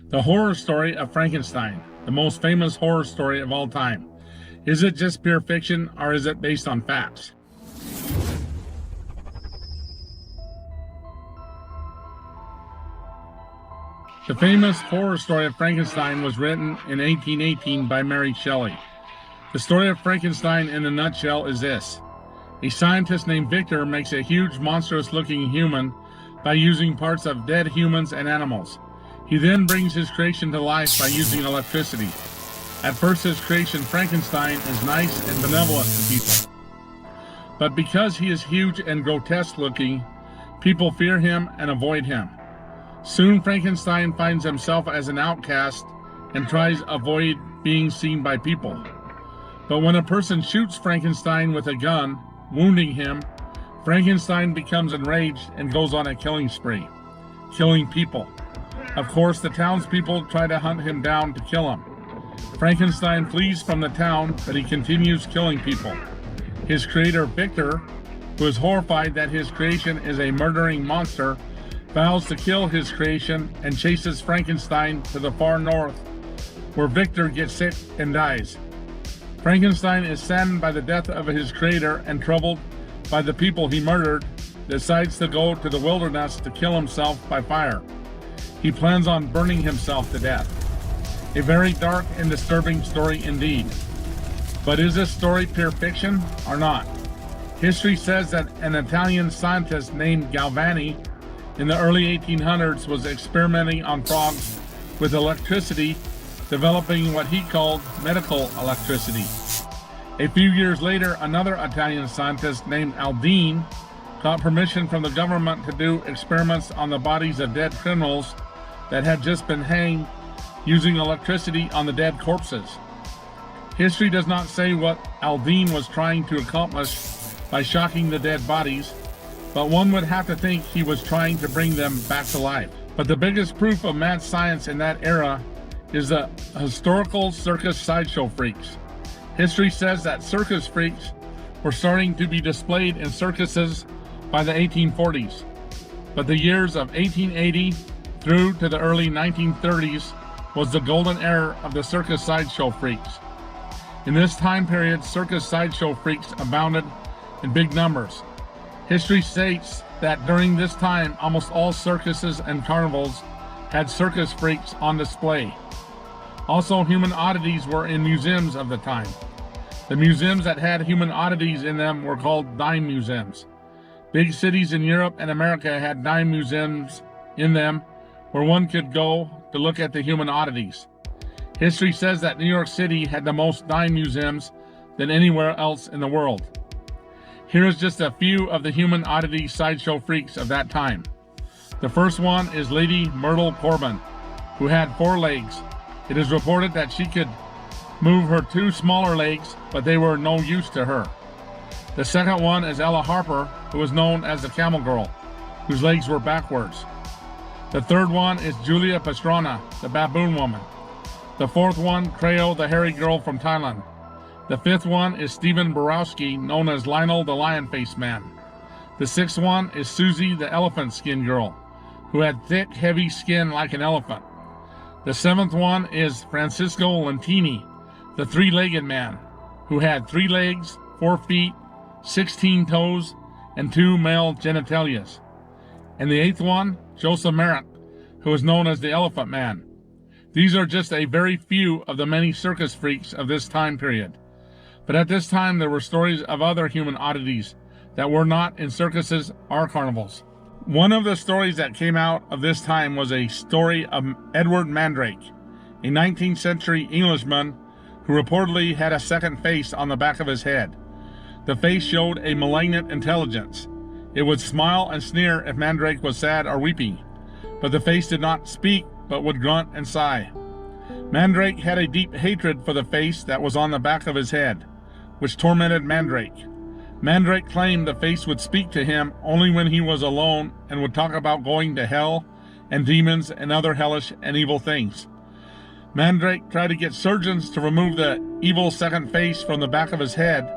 The horror story of Frankenstein, the most famous horror story of all time. Is it just pure fiction or is it based on facts? The famous horror story of Frankenstein was written in 1818 by Mary Shelley. The story of Frankenstein in a nutshell is this. A scientist named Victor makes a huge monstrous-looking human by using parts of dead humans and animals. He then brings his creation to life by using electricity. At first, his creation, Frankenstein, is nice and benevolent to people. But because he is huge and grotesque-looking, people fear him and avoid him. Soon, Frankenstein finds himself as an outcast and tries to avoid being seen by people. But when a person shoots Frankenstein with a gun, wounding him, Frankenstein becomes enraged and goes on a killing spree, killing people. Of course, the townspeople try to hunt him down to kill him. Frankenstein flees from the town, but he continues killing people. His creator, Victor, who is horrified that his creation is a murdering monster, vows to kill his creation and chases Frankenstein to the far north, where Victor gets sick and dies. Frankenstein is saddened by the death of his creator and troubled by the people he murdered, decides to go to the wilderness to kill himself by fire. He plans on burning himself to death. A very dark and disturbing story indeed. But is this story pure fiction or not? History says that an Italian scientist named Galvani in the early 1800s was experimenting on frogs with electricity, developing what he called medical electricity. A few years later, another Italian scientist named Aldine got permission from the government to do experiments on the bodies of dead criminals that had just been hanged using electricity on the dead corpses. History does not say what Aldine was trying to accomplish by shocking the dead bodies, but one would have to think he was trying to bring them back to life. But the biggest proof of mad science in that era is the historical circus sideshow freaks. History says that circus freaks were starting to be displayed in circuses by the 1840s, but the years of 1880 through to the early 1930s was the golden era of the circus sideshow freaks. In this time period, circus sideshow freaks abounded in big numbers. History states that during this time, almost all circuses and carnivals had circus freaks on display. Also, human oddities were in museums of the time. The museums that had human oddities in them were called dime museums. Big cities in Europe and America had dime museums in them where one could go to look at the human oddities. History says that New York City had the most dime museums than anywhere else in the world. Here is just a few of the human oddity sideshow freaks of that time. The first one is Lady Myrtle Corbin, who had 4 legs. It is reported that she could move her 2 smaller legs, but they were no use to her. The second one is Ella Harper, who was known as the Camel Girl, whose legs were backwards. The third one is Julia Pastrana, the Baboon Woman. The fourth one, Creo, the Hairy Girl from Thailand. The fifth one is Stephen Borowski, known as Lionel the Lion-Faced Man. The sixth one is Susie, the Elephant Skin Girl, who had thick, heavy skin like an elephant. The seventh one is Francisco Lentini, the 3-legged man, who had 3 legs, 4 feet, 16 toes, and 2 male genitalias. And the 8th one, Joseph Merritt, who is known as the Elephant Man. These are just a very few of the many circus freaks of this time period. But at this time, there were stories of other human oddities that were not in circuses or carnivals. One of the stories that came out of this time was a story of Edward Mandrake, a 19th century Englishman who reportedly had a second face on the back of his head. The face showed a malignant intelligence. It would smile and sneer if Mandrake was sad or weeping, but the face did not speak but would grunt and sigh. Mandrake had a deep hatred for the face that was on the back of his head, which tormented Mandrake. Mandrake claimed the face would speak to him only when he was alone and would talk about going to hell and demons and other hellish and evil things. Mandrake tried to get surgeons to remove the evil second face from the back of his head,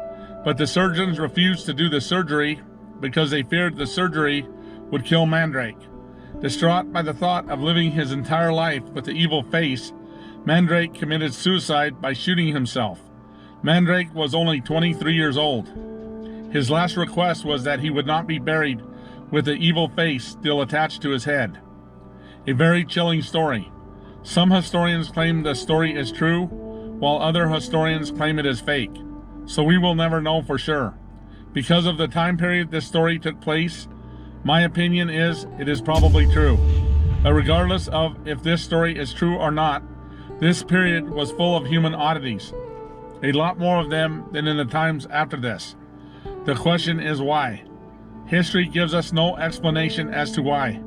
but the surgeons refused to do the surgery because they feared the surgery would kill Mandrake. Distraught by the thought of living his entire life with the evil face, Mandrake committed suicide by shooting himself. Mandrake was only 23 years old. His last request was that he would not be buried with the evil face still attached to his head. A very chilling story. Some historians claim the story is true, while other historians claim it is fake. So we will never know for sure. Because of the time period this story took place, my opinion is it is probably true. But regardless of if this story is true or not, this period was full of human oddities. A lot more of them than in the times after this. The question is why? History gives us no explanation as to why,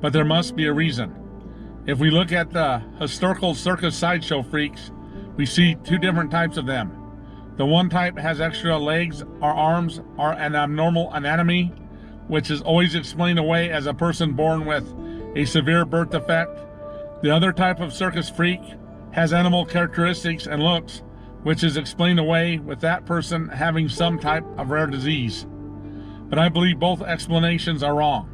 but there must be a reason. If we look at the historical circus sideshow freaks, we see two different types of them. The one type has extra legs or arms or an abnormal anatomy, which is always explained away as a person born with a severe birth defect. The other type of circus freak has animal characteristics and looks, which is explained away with that person having some type of rare disease. But I believe both explanations are wrong.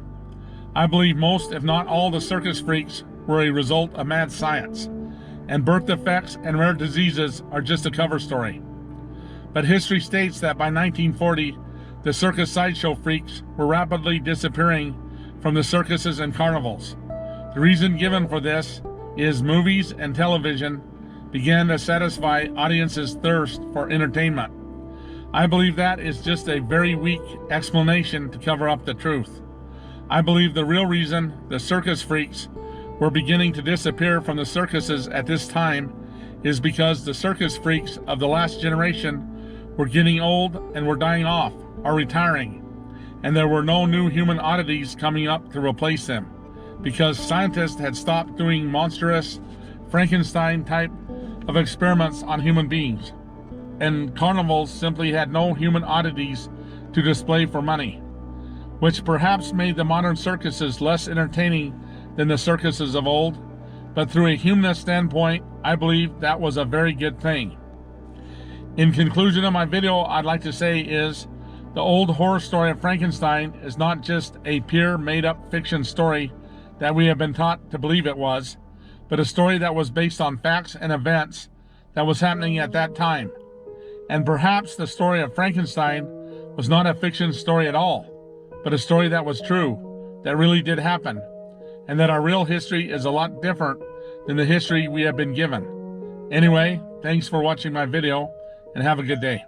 I believe most, if not all, the circus freaks were a result of mad science, and birth defects and rare diseases are just a cover story. But history states that by 1940, the circus sideshow freaks were rapidly disappearing from the circuses and carnivals. The reason given for this is movies and television began to satisfy audiences' thirst for entertainment. I believe that is just a very weak explanation to cover up the truth. I believe the real reason the circus freaks were beginning to disappear from the circuses at this time is because the circus freaks of the last generation were getting old and were dying off or retiring, and there were no new human oddities coming up to replace them because scientists had stopped doing monstrous Frankenstein type of experiments on human beings, and carnivals simply had no human oddities to display for money, which perhaps made the modern circuses less entertaining than the circuses of old. But through a humanist standpoint, I believe that was a very good thing. In conclusion of my video, I'd like to say is the old horror story of Frankenstein is not just a pure made-up fiction story that we have been taught to believe it was, but a story that was based on facts and events that was happening at that time. And perhaps the story of Frankenstein was not a fiction story at all, but a story that was true, that really did happen, and that our real history is a lot different than the history we have been given. Anyway, thanks for watching my video, and have a good day.